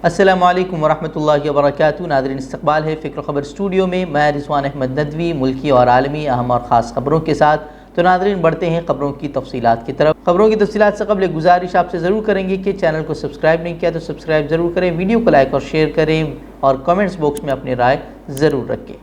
السلام علیکم ورحمۃ اللہ وبرکاتہ۔ ناظرین، استقبال ہے فکر خبر اسٹوڈیو میں، میں رضوان احمد ندوی، ملکی اور عالمی اہم اور خاص خبروں کے ساتھ۔ تو ناظرین، بڑھتے ہیں خبروں کی تفصیلات کی طرف۔ خبروں کی تفصیلات سے قبل ایک گزارش آپ سے ضرور کریں گے کہ چینل کو سبسکرائب نہیں کیا تو سبسکرائب ضرور کریں، ویڈیو کو لائک اور شیئر کریں اور کمنٹس باکس میں اپنی رائے ضرور رکھیں۔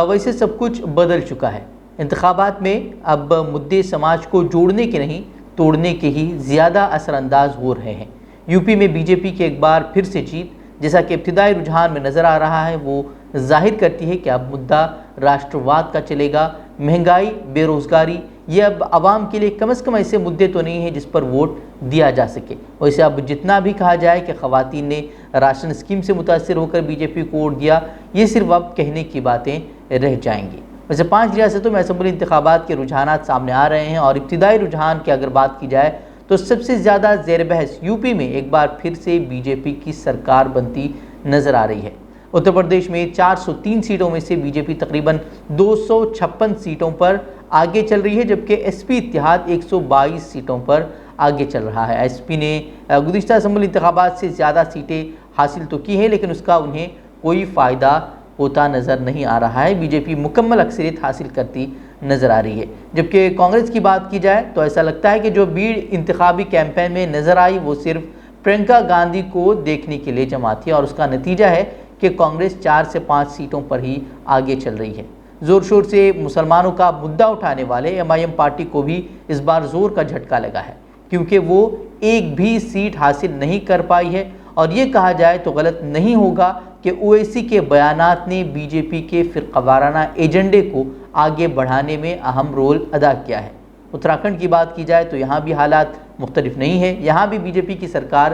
ویسے سب کچھ بدل چکا ہے۔ انتخابات میں اب مدعے سماج کو جوڑنے کے نہیں، توڑنے کے ہی زیادہ اثر انداز ہو رہے ہیں۔ یو پی میں بی جے پی کی ایک بار پھر سے جیت، جیسا کہ ابتدائی رجحان میں نظر آ رہا ہے، وہ ظاہر کرتی ہے کہ اب مدعا راشٹرواد کا چلے گا۔ مہنگائی، بے روزگاری، یہ اب عوام کے لیے کم از کم ایسے مدعے تو نہیں ہیں جس پر ووٹ دیا جا سکے۔ ویسے اب جتنا بھی کہا جائے کہ خواتین نے راشن اسکیم سے متاثر ہو کر بی جے پی کو ووٹ دیا، یہ صرف اب کہنے کی باتیں رہ جائیں گی۔ ویسے 5 ریاستوں میں اسمبلی انتخابات کے رجحانات سامنے آ رہے ہیں، اور ابتدائی رجحان کی اگر بات کی جائے تو سب سے زیادہ زیر بحث یو پی میں ایک بار پھر سے بی جے پی کی سرکار بنتی نظر آ رہی ہے۔ اتر پردیش میں 403 سیٹوں میں سے بی جے پی تقریباً 256 سیٹوں پر آگے چل رہی ہے، جبکہ ایس پی اتحاد 122 سیٹوں پر آگے چل رہا ہے۔ ایس پی نے گزشتہ اسمبلی انتخابات سے زیادہ سیٹیں حاصل تو کی ہیں، لیکن اس کا انہیں کوئی فائدہ ہوتا نظر نہیں آ رہا ہے۔ بی جے پی مکمل اکثریت حاصل کرتی نظر آ رہی ہے، جبکہ کانگریس کی بات کی جائے تو ایسا لگتا ہے کہ جو بھیڑ انتخابی کیمپین میں نظر آئی وہ صرف پرینکا گاندھی کو دیکھنے کے لیے جمع تھی، اور اس کا نتیجہ ہے کہ کانگریس 4 سے 5 سیٹوں پر ہی آگے چل رہی ہے۔ زور شور سے مسلمانوں کا مدعا اٹھانے والے ایم آئی ایم پارٹی کو بھی اس بار زور کا جھٹکا لگا ہے، کیونکہ وہ ایک بھی سیٹ حاصل نہیں کر پائی ہے، اور یہ کہا جائے تو غلط نہیں ہوگا کہ اویسی کے بیانات نے بی جے پی کے فرقہ وارانہ ایجنڈے کو آگے بڑھانے میں اہم رول ادا کیا ہے۔ اتراکھنڈ کی بات کی جائے تو یہاں بھی حالات مختلف نہیں ہیں، یہاں بھی بی جے پی کی سرکار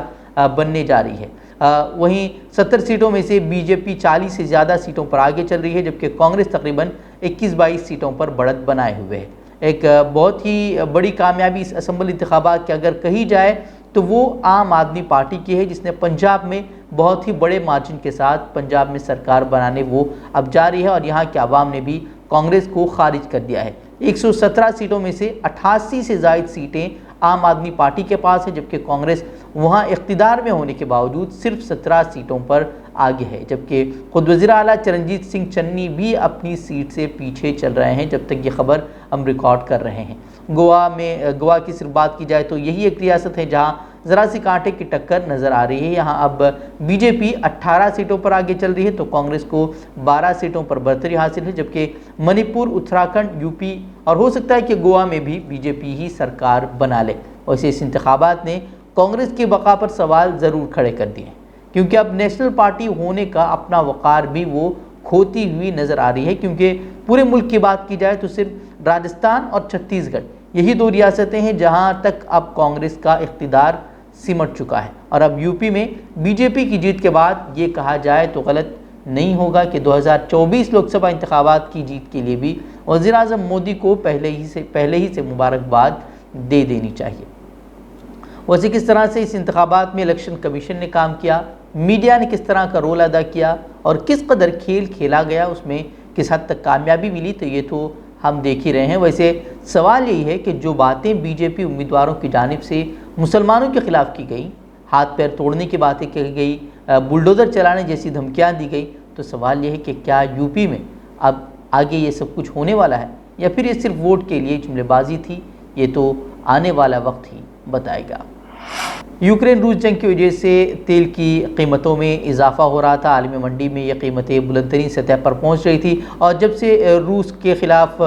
بننے جا رہی ہے۔ وہیں 70 سیٹوں میں سے بی جے پی 40 سے زیادہ سیٹوں پر آگے چل رہی ہے، جبکہ کانگریس تقریباً 21-22 سیٹوں پر بڑھت بنائے ہوئے ہے۔ ایک بہت ہی بڑی کامیابی اس اسمبلی انتخابات کی اگر کہی جائے تو وہ عام آدمی پارٹی کی ہے، جس نے پنجاب میں بہت ہی بڑے مارجن کے ساتھ پنجاب میں سرکار بنانے وہ اب جاری ہے، اور یہاں کے عوام نے بھی کانگریس کو خارج کر دیا ہے۔ 117 سیٹوں میں سے 88 سے زائد سیٹیں عام آدمی پارٹی کے پاس ہے، جبکہ کانگریس وہاں اقتدار میں ہونے کے باوجود صرف 17 سیٹوں پر آگے ہے، جبکہ خود وزیر اعلیٰ چرنجیت سنگھ چنی بھی اپنی سیٹ سے پیچھے چل رہے ہیں جب تک یہ خبر ہم ریکارڈ کر رہے ہیں۔ گوا کی صرف بات کی جائے تو یہی ایک ریاست ہے جہاں ذرا سی کانٹے کی ٹکر نظر آ رہی ہے۔ یہاں اب بی جے پی 18 سیٹوں پر آگے چل رہی ہے تو کانگریس کو 12 سیٹوں پر برتری حاصل ہے، جبکہ منی پور، اتراکھنڈ، یو پی اور ہو سکتا ہے کہ گوا میں بھی بی جے پی ہی سرکار بنا لے۔ ویسے اس انتخابات نے کانگریس کی بقا پر سوال ضرور کھڑے کر دیے ہیں، کیونکہ اب نیشنل پارٹی ہونے کا اپنا وقار بھی وہ کھوتی ہوئی نظر آ رہی ہے، کیونکہ پورے ملک کی بات کی جائے تو صرف راجستھان اور چھتیس گڑھ یہی 2 ریاستیں ہیں جہاں تک اب کانگریس کا اقتدار سمٹ چکا ہے، اور اب یو پی میں بی جے پی کی جیت کے بعد یہ کہا جائے تو غلط نہیں ہوگا کہ 2024 لوک سبھا انتخابات کی جیت کے لیے بھی وزیر اعظم مودی کو پہلے ہی سے مبارکباد دے دینی چاہیے۔ ویسے کس طرح سے اس انتخابات میں الیکشن کمیشن نے کام کیا، میڈیا نے کس طرح کا رول ادا کیا اور کس قدر کھیل کھیلا گیا، اس میں کس حد تک کامیابی ملی، تو یہ تو ہم دیکھ ہی رہے ہیں۔ ویسے سوال یہی ہے کہ جو باتیں بی جے پی امیدواروں کی جانب سے مسلمانوں کے خلاف کی گئی، ہاتھ پیر توڑنے کی باتیں کی گئی، بلڈوزر چلانے جیسی دھمکیاں دی گئی، تو سوال یہ ہے کہ کیا یو پی میں اب آگے یہ سب کچھ ہونے والا ہے، یا پھر یہ صرف ووٹ کے لیے جملے بازی تھی؟ یہ تو آنے والا وقت ہی بتائے گا۔ یوکرین روس جنگ کی وجہ سے تیل کی قیمتوں میں اضافہ ہو رہا تھا، عالمی منڈی میں یہ قیمتیں بلند ترین سطح پر پہنچ رہی تھی، اور جب سے روس کے خلاف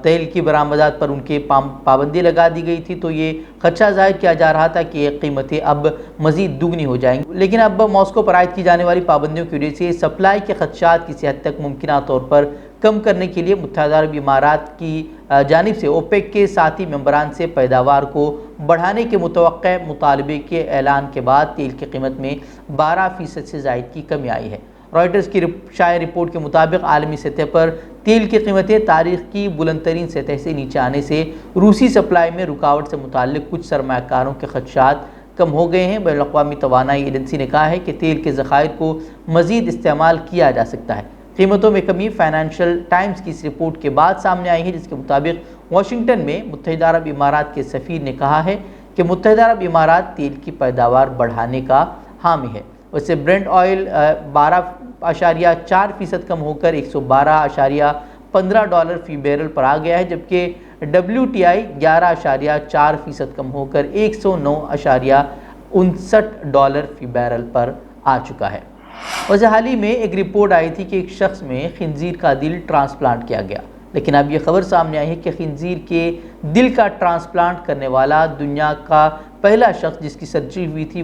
تیل کی برآمدات پر ان کے پابندی لگا دی گئی تھی تو یہ خدشہ ظاہر کیا جا رہا تھا کہ یہ قیمتیں اب مزید دگنی ہو جائیں گی، لیکن اب ماسکو پر عائد کی جانے والی پابندیوں کی وجہ سے سپلائی کے خدشات کسی حد تک ممکنہ طور پر کم کرنے کے لیے متحدہ عرب امارات کی جانب سے اوپیک کے ساتھی ممبران سے پیداوار کو بڑھانے کے متوقع مطالبے کے اعلان کے بعد تیل کی قیمت میں 12% سے زائد کی کمی آئی ہے۔ رائٹرز کی شائع رپورٹ کے مطابق عالمی سطح پر تیل کی قیمتیں تاریخ کی بلند ترین سطح سے نیچے آنے سے روسی سپلائی میں رکاوٹ سے متعلق کچھ سرمایہ کاروں کے خدشات کم ہو گئے ہیں۔ بین الاقوامی توانائی ایجنسی نے کہا ہے کہ تیل کے ذخائر کو مزید استعمال کیا جا سکتا ہے۔ قیمتوں میں کمی فائنینشل ٹائمز کی اس رپورٹ کے بعد سامنے آئی ہے، جس کے مطابق واشنگٹن میں متحدہ عرب امارات کے سفیر نے کہا ہے کہ متحدہ عرب امارات تیل کی پیداوار بڑھانے کا حامی ہے۔ ویسے برنٹ آئل 12.4% کم ہو کر $112.15 فی بیرل پر آ گیا ہے، جبکہ WTI 11.4% کم ہو کر $109.59 فی بیرل پر آ چکا ہے۔ ویسے حال ہی میں ایک رپورٹ آئی تھی کہ ایک شخص میں خنزیر کا دل ٹرانسپلانٹ کیا گیا، لیکن اب یہ خبر سامنے آئی ہے کہ خنزیر کے دل کا ٹرانسپلانٹ کرنے والا دنیا کا پہلا شخص جس کی سرجری ہوئی تھی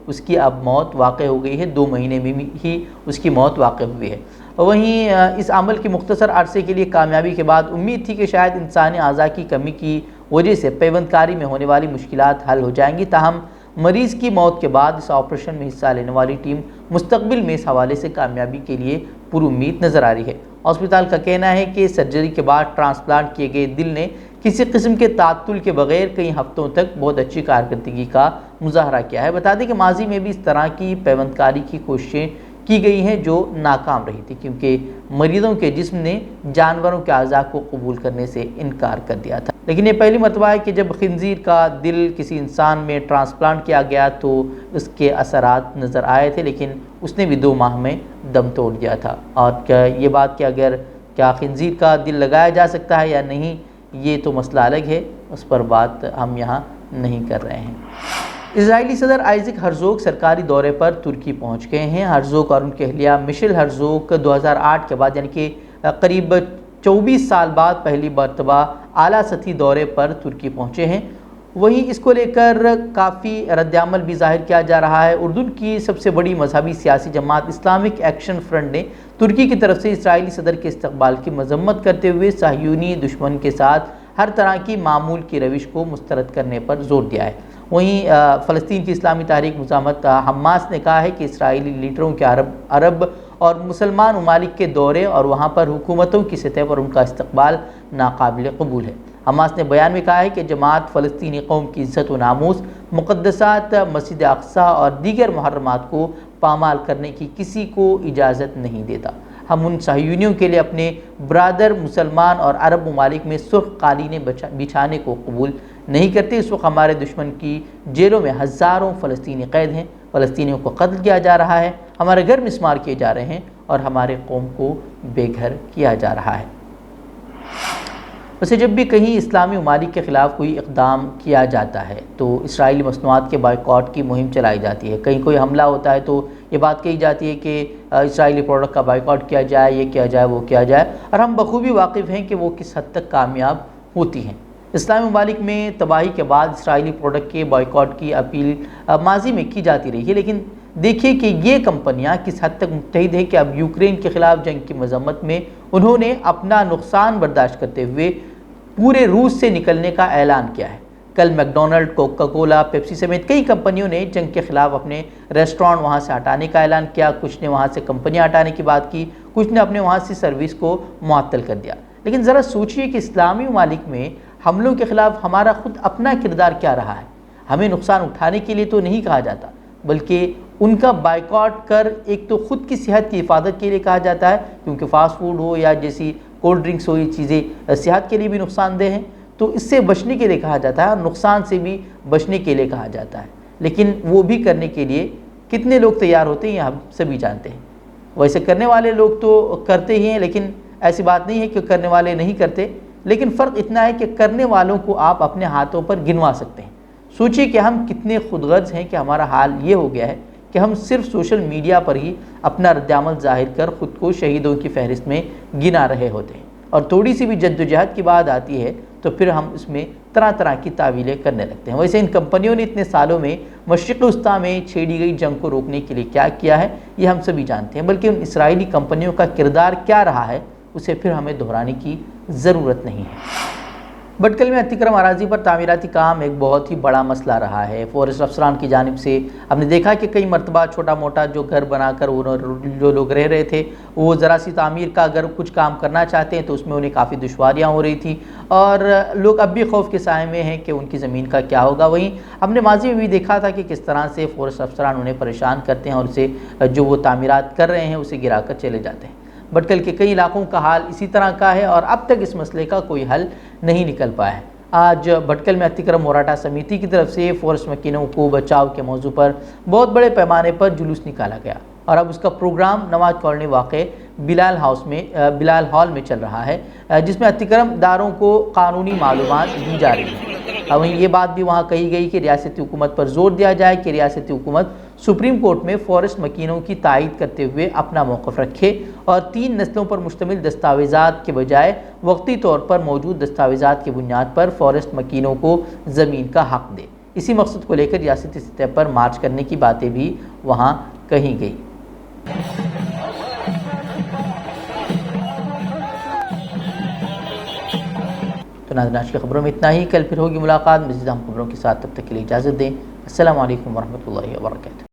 اس کی اب موت واقع ہو گئی ہے، 2 مہینے میں ہی اس کی موت واقع ہوئی ہے۔ وہیں اس عمل کی مختصر عرصے کے لیے کامیابی کے بعد امید تھی کہ شاید انسانی اعضاء کی کمی کی وجہ سے پیوند کاری میں ہونے والی مشکلات حل ہو جائیں گی، تاہم مریض کی موت کے بعد اس آپریشن میں حصہ لینے والی ٹیم مستقبل میں اس حوالے سے کامیابی کے لیے پر امید نظر آ رہی ہے۔ ہسپتال کا کہنا ہے کہ سرجری کے بعد ٹرانسپلانٹ کیے گئے دل نے کسی قسم کے تعطل کے بغیر کئی ہفتوں تک بہت اچھی کارکردگی کا مظاہرہ کیا ہے۔ بتا دیں کہ ماضی میں بھی اس طرح کی پیوند کاری کی کوششیں کی گئی ہیں جو ناکام رہی تھی، کیونکہ مریضوں کے جسم نے جانوروں کے اعضاء کو قبول کرنے سے انکار کر دیا تھا۔ لیکن یہ پہلی مرتبہ ہے کہ جب خنزیر کا دل کسی انسان میں ٹرانسپلانٹ کیا گیا تو اس کے اثرات نظر آئے تھے، لیکن اس نے بھی 2 ماہ میں دم توڑ دیا تھا۔ اور یہ بات کہ اگر کیا خنزیر کا دل لگایا جا سکتا ہے یا نہیں، یہ تو مسئلہ الگ ہے، اس پر بات ہم یہاں نہیں کر رہے ہیں۔ اسرائیلی صدر آئزک ہرزوگ سرکاری دورے پر ترکی پہنچ گئے ہیں۔ ہرزوگ اور ان کی اہلیہ مشیل ہرزوگ 2008 کے بعد یعنی کہ قریب 24 سال بعد پہلی مرتبہ اعلیٰ سطحی دورے پر ترکی پہنچے ہیں۔ وہیں اس کو لے کر کافی رد عمل بھی ظاہر کیا جا رہا ہے۔ اردن کی سب سے بڑی مذہبی سیاسی جماعت اسلامک ایکشن فرنٹ نے ترکی کی طرف سے اسرائیلی صدر کے استقبال کی مذمت کرتے ہوئے صہیونی دشمن کے ساتھ ہر طرح کی معمول کی روش کو مسترد کرنے پر زور دیا ہے۔ وہیں فلسطین کی اسلامی تحریک مزاحمت حماس نے کہا ہے کہ اسرائیلی لیڈروں کے عرب اور مسلمان ممالک کے دورے اور وہاں پر حکومتوں کی سطح پر ان کا استقبال ناقابل قبول ہے۔ حماس نے بیان میں کہا ہے کہ جماعت فلسطینی قوم کی عزت و ناموس، مقدسات مسجد اقصیٰ اور دیگر محرمات کو پامال کرنے کی کسی کو اجازت نہیں دیتا۔ ہم ان صہیونیوں کے لیے اپنے برادر مسلمان اور عرب ممالک میں سرخ قالینیں بچھانے کو قبول نہیں کرتے۔ اس وقت ہمارے دشمن کی جیلوں میں ہزاروں فلسطینی قید ہیں، فلسطینیوں کو قتل کیا جا رہا ہے، ہمارے گھر مسمار کیے جا رہے ہیں اور ہمارے قوم کو بے گھر کیا جا رہا ہے۔ ویسے جب بھی کہیں اسلامی ممالک کے خلاف کوئی اقدام کیا جاتا ہے تو اسرائیلی مصنوعات کے بائیکاٹ کی مہم چلائی جاتی ہے۔ کہیں کوئی حملہ ہوتا ہے تو یہ بات کہی جاتی ہے کہ اسرائیلی پروڈکٹ کا بائیکاٹ کیا جائے، یہ کیا جائے، وہ کیا جائے، اور ہم بخوبی واقف ہیں کہ وہ کس حد تک کامیاب ہوتی ہیں۔ اسلامی ممالک میں تباہی کے بعد اسرائیلی پروڈکٹ کے بائیکاٹ کی اپیل ماضی میں کی جاتی رہی ہے، لیکن دیکھیے کہ یہ کمپنیاں کس حد تک متحد ہیں کہ اب یوکرین کے خلاف جنگ کی مذمت میں انہوں نے اپنا نقصان برداشت کرتے ہوئے پورے روس سے نکلنے کا اعلان کیا ہے۔ کل میکڈونلڈ، کوکا کولا، پیپسی سمیت کئی کمپنیوں نے جنگ کے خلاف اپنے ریسٹورانٹ وہاں سے ہٹانے کا اعلان کیا، کچھ نے وہاں سے کمپنیاں ہٹانے کی بات کی، کچھ نے اپنے وہاں سے سروس کو معطل کر دیا۔ لیکن ذرا سوچئے کہ اسلامی ممالک میں حملوں کے خلاف ہمارا خود اپنا کردار کیا رہا ہے۔ ہمیں نقصان اٹھانے کے لیے تو نہیں کہا جاتا، بلکہ ان کا بائیکاٹ کر ایک تو خود کی صحت کی حفاظت کے لیے کہا جاتا ہے، کیونکہ فاسٹ فوڈ ہو یا جیسی کولڈ ڈرنکس ہو، یہ چیزیں صحت کے لیے بھی نقصان دہ ہیں، تو اس سے بچنے کے لیے کہا جاتا ہے اور نقصان سے بھی بچنے کے لیے کہا جاتا ہے۔ لیکن وہ بھی کرنے کے لیے کتنے لوگ تیار ہوتے ہیں یہ ہم سبھی جانتے ہیں۔ ویسے کرنے والے لوگ تو کرتے ہی ہیں، لیکن ایسی بات نہیں ہے کہ کرنے والے نہیں کرتے، لیکن فرق اتنا ہے کہ کرنے والوں کو آپ اپنے ہاتھوں پر گنوا سکتے ہیں۔ سوچئے کہ ہم کتنے خود غرض ہیں کہ ہمارا حال یہ ہو گیا ہے کہ ہم صرف سوشل میڈیا پر ہی اپنا رد عمل ظاہر کر خود کو شہیدوں کی فہرست میں گنا رہے ہوتے ہیں، اور تھوڑی سی بھی جدوجہد کی بات آتی ہے تو پھر ہم اس میں طرح طرح کی تعویلیں کرنے لگتے ہیں۔ ویسے ان کمپنیوں نے اتنے سالوں میں مشرق وسطیٰ میں چھیڑی گئی جنگ کو روکنے کے لیے کیا کیا ہے یہ ہم سبھی جانتے ہیں، بلکہ ان اسرائیلی کمپنیوں کا کردار کیا رہا ہے اسے پھر ہمیں دہرانے کی ضرورت نہیں ہے۔ بٹکل میں اتکرم اراضی پر تعمیراتی کام ایک بہت ہی بڑا مسئلہ رہا ہے۔ فورسٹ افسران کی جانب سے ہم نے دیکھا کہ کئی مرتبہ چھوٹا موٹا جو گھر بنا کر جو لوگ رہ رہے تھے وہ ذرا سی تعمیر کا اگر کچھ کام کرنا چاہتے ہیں تو اس میں انہیں کافی دشواریاں ہو رہی تھیں، اور لوگ اب بھی خوف کے سائے میں ہیں کہ ان کی زمین کا کیا ہوگا۔ وہیں ہم نے ماضی میں بھی دیکھا تھا کہ کس طرح سے فورسٹ افسران انہیں پریشان کرتے ہیں اور اسے جو وہ تعمیرات کر رہے ہیں اسے گرا کر چلے جاتے ہیں۔ بٹکل کے کئی علاقوں کا حال اسی طرح کا ہے اور اب تک اس مسئلے کا کوئی حل نہیں نکل پایا ہے۔ آج بھٹکل میں اتکرم موراٹا سمیتی کی طرف سے فورسٹ مکینوں کو بچاؤ کے موضوع پر بہت بڑے پیمانے پر جلوس نکالا گیا اور اب اس کا پروگرام نواز کالونی واقع بلال ہال میں چل رہا ہے، جس میں اتکرم داروں کو قانونی معلومات دی جا رہی ہیں۔ وہیں یہ بات بھی وہاں کہی گئی کہ ریاستی حکومت پر زور دیا جائے کہ ریاستی حکومت سپریم کورٹ میں فورسٹ مکینوں کی تائید کرتے ہوئے اپنا موقف رکھے اور 3 نسلوں پر مشتمل دستاویزات کے بجائے وقتی طور پر موجود دستاویزات کی بنیاد پر فورسٹ مکینوں کو زمین کا حق دے۔ اسی مقصد کو لے کر ریاستی سطح پر مارچ کرنے کی باتیں بھی وہاں کہی گئی۔ تو ناظرین، آج کی خبروں میں اتنا ہی، کل پھر ہوگی ملاقات مزید اہم خبروں کے ساتھ، تب تک کے لیے اجازت دیں۔ السلام علیکم ورحمۃ اللہ وبرکاتہ۔